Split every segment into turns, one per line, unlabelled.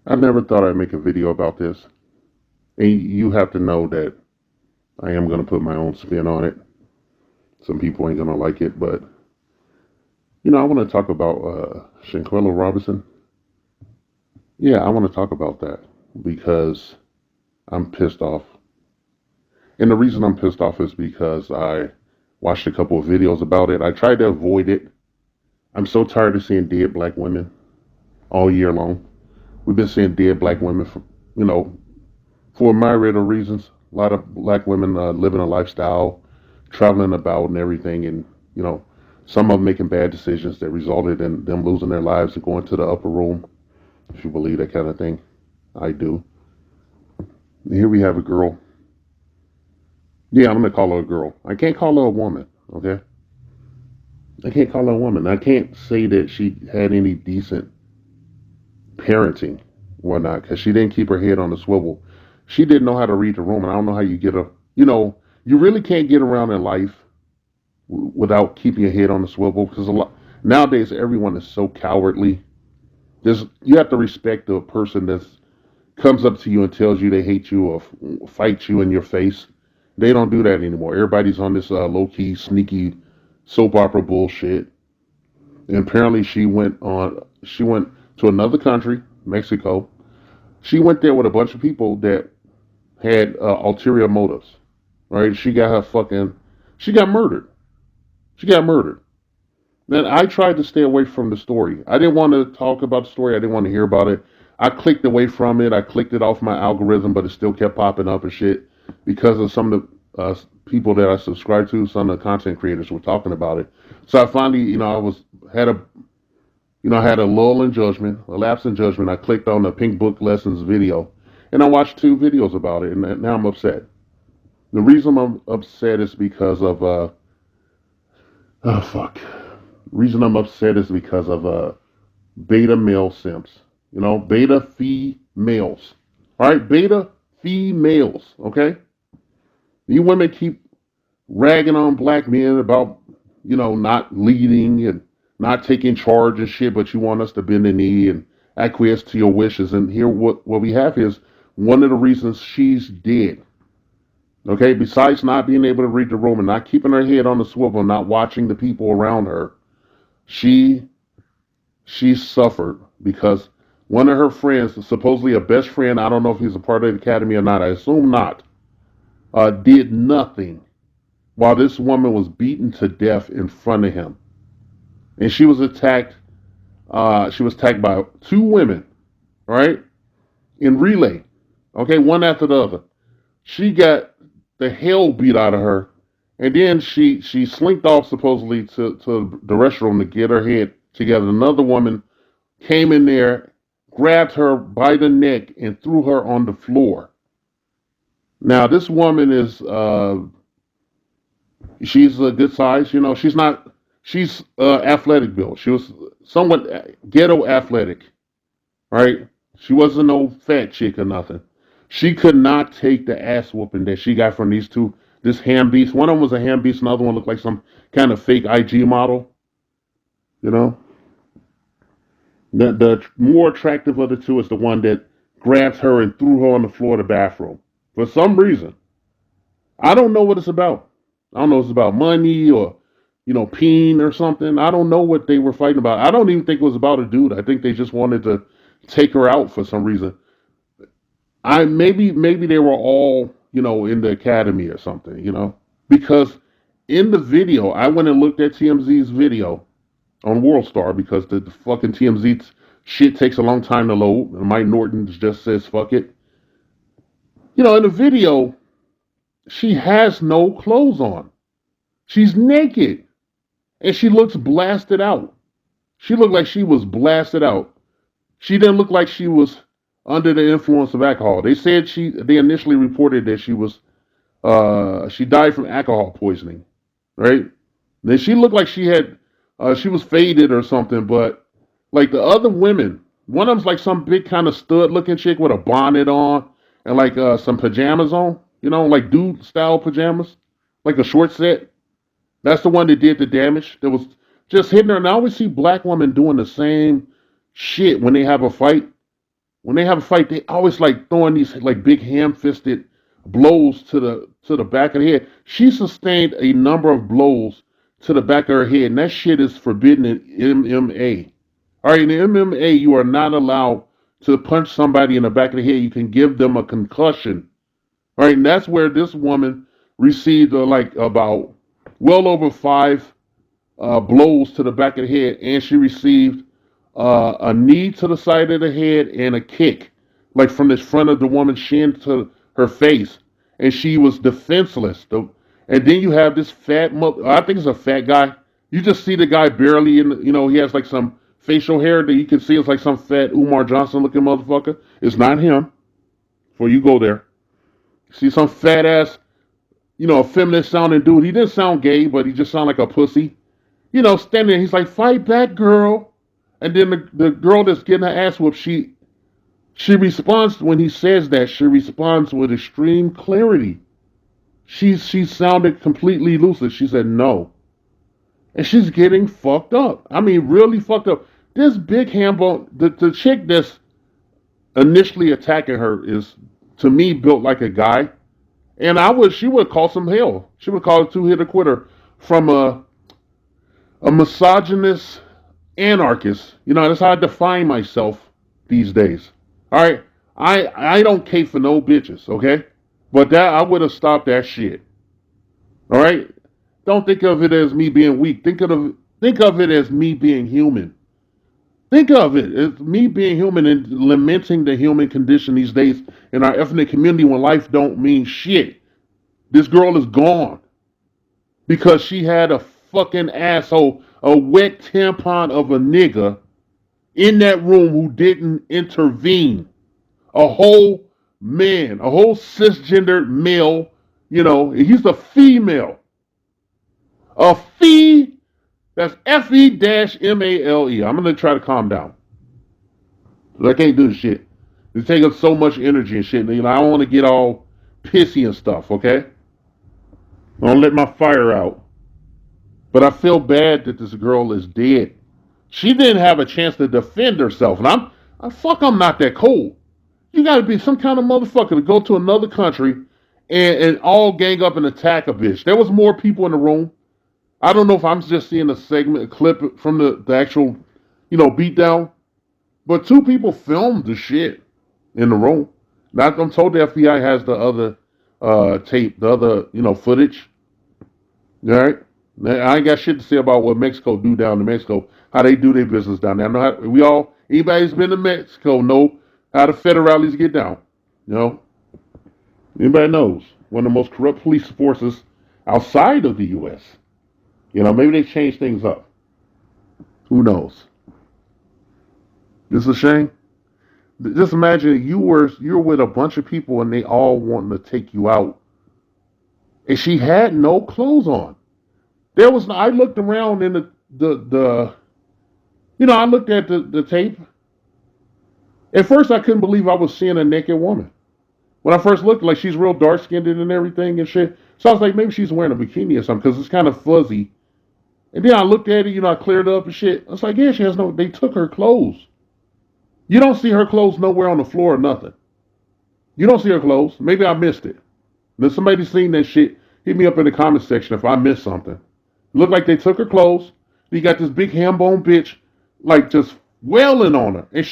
I never thought I'd make a video about this. And you have to know that I am going to put my own spin on it. Some people ain't going to like it, but I want to talk about Shanquella Robinson. Yeah, I want to talk about that because I'm pissed off. And the reason I'm pissed off is because I watched a couple of videos about it. I tried to avoid it. I'm so tired of seeing dead black women all year long. We've been seeing dead black women for, you know, for myriad of reasons. A lot of black women living a lifestyle, traveling about and everything, and you know, some of them making bad decisions that resulted in them losing their lives and going to the upper room. If you believe that kind of thing, I do. Here we have a girl. Yeah, I'm gonna call her a girl. I can't call her a woman. Okay, I can't call her a woman. I can't say that she had any decent parenting, whatnot, because she didn't keep her head on the swivel. She didn't know how to read the room, and I don't know how you get a. You really can't get around in life without keeping your head on the swivel because a lot nowadays everyone is so cowardly. You have to respect the person that comes up to you and tells you they hate you or fight you in your face. They don't do that anymore. Everybody's on this low key, sneaky soap opera bullshit. And apparently, She went to another country, Mexico. She went there with a bunch of people that had ulterior motives. Right? She got murdered. She got murdered. Then I tried to stay away from the story. I didn't want to talk about the story. I didn't want to hear about it. I clicked away from it. I clicked it off my algorithm, but it still kept popping up and shit because of some of the people that I subscribe to. Some of the content creators were talking about it. So I finally, I had a lull in judgment, a lapse in judgment. I clicked on the Pink Book Lessons video, and I watched two videos about it, and now I'm upset. The reason I'm upset is because of oh fuck. The reason I'm upset is because of beta male simps. Beta females. All right, beta females. Okay, you women keep ragging on black men about not leading and not taking charge and shit, but you want us to bend the knee and acquiesce to your wishes. And here, what we have is one of the reasons she's dead. Okay, besides not being able to read the room and not keeping her head on the swivel, not watching the people around her, she she suffered because one of her friends, supposedly a best friend, I don't know if he's a part of the academy or not, I assume not, did nothing while this woman was beaten to death in front of him. And she was attacked by two women, right? In relay. Okay, one after the other. She got the hell beat out of her. And then she slinked off supposedly to the restroom to get her head together. Another woman came in there, grabbed her by the neck, and threw her on the floor. Now, this woman is, she's a good size. She's not, she's athletic built. She was somewhat ghetto athletic, right? She wasn't no fat chick or nothing. She could not take the ass whooping that she got from these two, this ham beast. One of them was a ham beast, another one looked like some kind of fake IG model, you know? The more attractive of the two is the one that grabbed her and threw her on the floor of the bathroom. For some reason. I don't know what it's about. I don't know if it's about money or, peen or something. I don't know what they were fighting about. I don't even think it was about a dude. I think they just wanted to take her out for some reason. Maybe they were all, in the academy or something, Because in the video, I went and looked at TMZ's video on WorldStar because the fucking TMZ shit takes a long time to load. And Mike Norton just says fuck it. In the video, she has no clothes on. She's naked. And she looks blasted out. She looked like she was blasted out. She didn't look like she was under the influence of alcohol. They initially reported that she died from alcohol poisoning. Right? Then she looked like she was faded or something, but like the other women, one of them's like some big kind of stud looking chick with a bonnet on and like some pajamas on, like dude style pajamas, like a short set. That's the one that did the damage. That was just hitting her. And I always see black women doing the same shit when they have a fight. when they have a fight, they always like throwing these like big ham-fisted blows to the back of the head. She sustained a number of blows to the back of her head, and that shit is forbidden in MMA. All right, in MMA, you are not allowed to punch somebody in the back of the head. You can give them a concussion. All right, and that's where this woman received like about well over five blows to the back of the head, and she received a knee to the side of the head and a kick, like from the front of the woman's shin to her face, and she was defenseless. And then you have this fat, I think it's a fat guy. You just see the guy barely in, he has like some facial hair that you can see it's like some fat Umar Johnson looking motherfucker. It's not him. Before you go there, see some fat ass, a feminine sounding dude. He didn't sound gay, but he just sounded like a pussy. Standing there, he's like, "Fight back, girl." And then the girl that's getting her ass whooped, she responds when he says that. She responds with extreme clarity. She sounded completely lucid. She said no, and she's getting fucked up. I mean, really fucked up. This big hambone, the chick that's initially attacking her is, to me, built like a guy, and she would call some hell. She would call it two-hitter quitter from a misogynist anarchist. That's how I define myself these days. All right, I don't cape for no bitches, okay? But that I would have stopped that shit. All right, don't think of it as me being weak. Think of it as me being human. Think of it as me being human and lamenting the human condition these days in our ethnic community when life don't mean shit. This girl is gone because she had a fucking asshole, a wet tampon of a nigga in that room who didn't intervene. A whole man, a whole cisgendered male, he's a female. A fee, that's FE-MALE. I'm going to try to calm down. I can't do this shit. It's taking so much energy and shit. I don't want to get all pissy and stuff, okay? I don't let my fire out. But I feel bad that this girl is dead. She didn't have a chance to defend herself. And I'm not that cold. You got to be some kind of motherfucker to go to another country and all gang up and attack a bitch. There was more people in the room. I don't know if I'm just seeing a clip from the actual, beatdown. But two people filmed the shit in the room. Now, I'm told the FBI has the other tape, the other, footage. All right? Now, I ain't got shit to say about what Mexico do down in Mexico, how they do their business down there. I know how, anybody who's been to Mexico know how the federales get down. Anybody knows. One of the most corrupt police forces outside of the U.S. Maybe they changed things up. Who knows? It's a shame. Just imagine you're with a bunch of people and they all wanting to take you out. And she had no clothes on. I looked around in I looked at the tape. At first I couldn't believe I was seeing a naked woman. When I first looked, like she's real dark skinned and everything and shit. So I was like, maybe she's wearing a bikini or something because it's kind of fuzzy. And then I looked at it, I cleared up and shit. I was like, yeah, they took her clothes. You don't see her clothes nowhere on the floor or nothing. You don't see her clothes. Maybe I missed it. If somebody seen that shit, hit me up in the comment section if I missed something. It looked like they took her clothes. You got this big ham bone bitch, like just wailing on her. And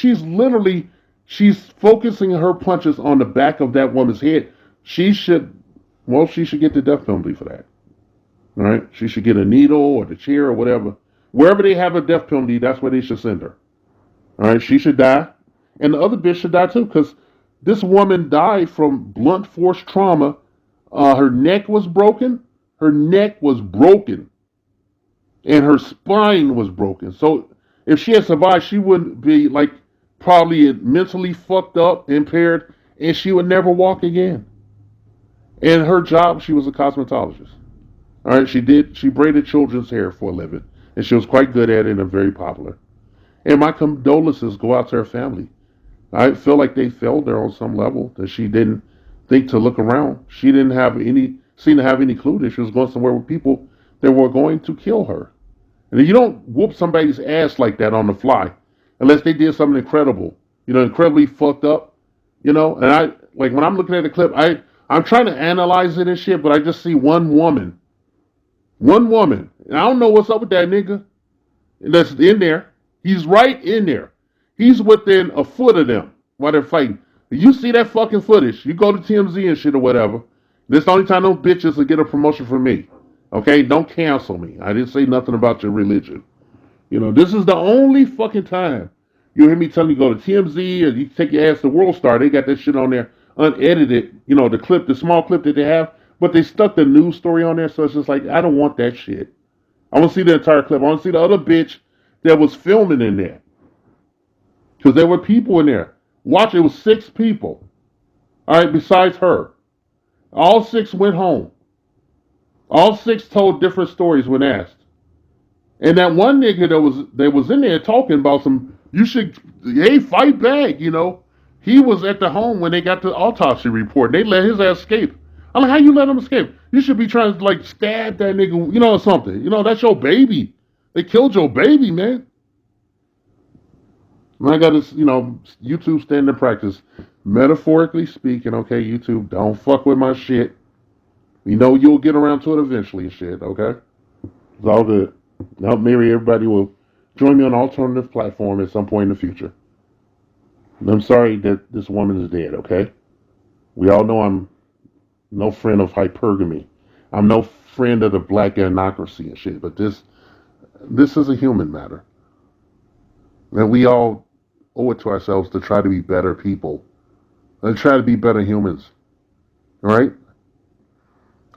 she's focusing her punches on the back of that woman's head. She should get the death penalty for that. All right? She should get a needle or the chair or whatever. Wherever they have a death penalty, that's where they should send her. All right? She should die. And the other bitch should die too, because this woman died from blunt force trauma. Her neck was broken. Her neck was broken. And her spine was broken. So if she had survived, she wouldn't be like probably mentally fucked up, impaired, and she would never walk again. And her job, she was a cosmetologist. All right, she braided children's hair for a living, and she was quite good at it and very popular. And my condolences go out to her family. I feel like they failed her on some level, that she didn't think to look around. She didn't seem to have any clue that she was going somewhere with people that were going to kill her. And you don't whoop somebody's ass like that on the fly, unless they did something incredible. incredibly fucked up, and I, like, when I'm looking at the clip, I'm trying to analyze it and shit, but I just see one woman, and I don't know what's up with that nigga that's in there. He's right in there. He's within a foot of them while they're fighting. You see that fucking footage, you go to TMZ and shit or whatever. This is the only time those bitches will get a promotion from me. Okay, don't cancel me. I didn't say nothing about your religion. This is the only fucking time you hear me telling you go to TMZ or you take your ass to World Star. They got that shit on there unedited. The small clip that they have, but they stuck the news story on there. So it's just like, I don't want that shit. I want to see the entire clip. I want to see the other bitch that was filming in there. Because there were people in there. Watch, it was 6 people. All right, besides her. All 6 went home. All 6 told different stories when asked. And that one nigga that was in there talking about fight back, He was at the home when they got the autopsy report. They let his ass escape. I'm like, how you let him escape? You should be trying to, like, stab that nigga, or something. That's your baby. They killed your baby, man. And I got this, YouTube standard practice. Metaphorically speaking, okay, YouTube, don't fuck with my shit. You'll get around to it eventually, shit, okay? It's all good. Now, maybe everybody will join me on an alternative platform at some point in the future. And I'm sorry that this woman is dead, okay? We all know I'm no friend of hypergamy. I'm no friend of the black anocracy and shit, but this is a human matter. And we all owe it to ourselves to try to be better people and try to be better humans. All right?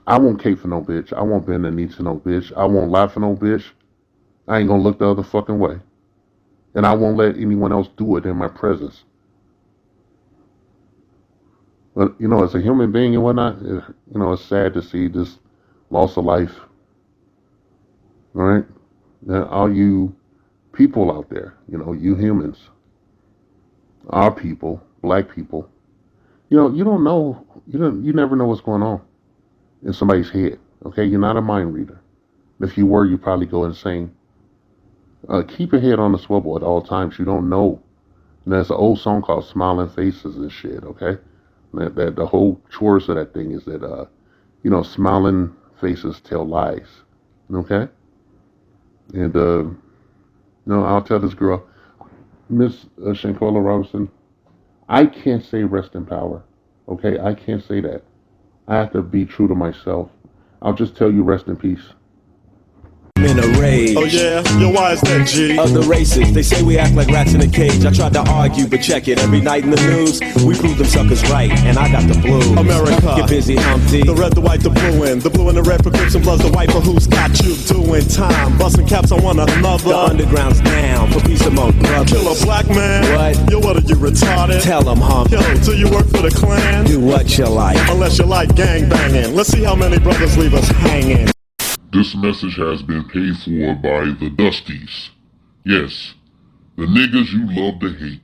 I won't cape for no bitch. I won't bend the knee to no bitch. I won't lie for no bitch. I ain't gonna look the other fucking way. And I won't let anyone else do it in my presence. But, as a human being and whatnot, it's sad to see this loss of life. All right? Now, all you people out there, you humans, our people, black people, you don't know, you never know what's going on in somebody's head. Okay? You're not a mind reader. If you were, you'd probably go insane. Keep your head on the swivel at all times. You don't know. And there's an old song called Smiling Faces and shit, okay? That the whole chorus of that thing is that, smiling faces tell lies, okay? And, I'll tell this girl, Miss Shankola Robinson, I can't say rest in power, okay? I can't say that. I have to be true to myself. I'll just tell you rest in peace.
In a rage.
Oh yeah? Yo, why is that, G?
Other races, they say we act like rats in a cage. I tried to argue, but check it. Every night in the news, we prove them suckers right, and I got the blues.
America.
Get busy, Humpty.
The red, the white, the blue, and the blue and the red for Crips and Bloods. The white for who's got you doing time. Busting caps on one another.
The underground's down for peace among brothers.
Kill a black man.
What?
Yo, what are you retarded?
Tell them, Hump.
Yo, do you work for the Klan?
Do what you like.
Unless you like gang banging. Let's see how many brothers leave us hanging.
This message has been paid for by the Dusties. Yes, the niggas you love to hate.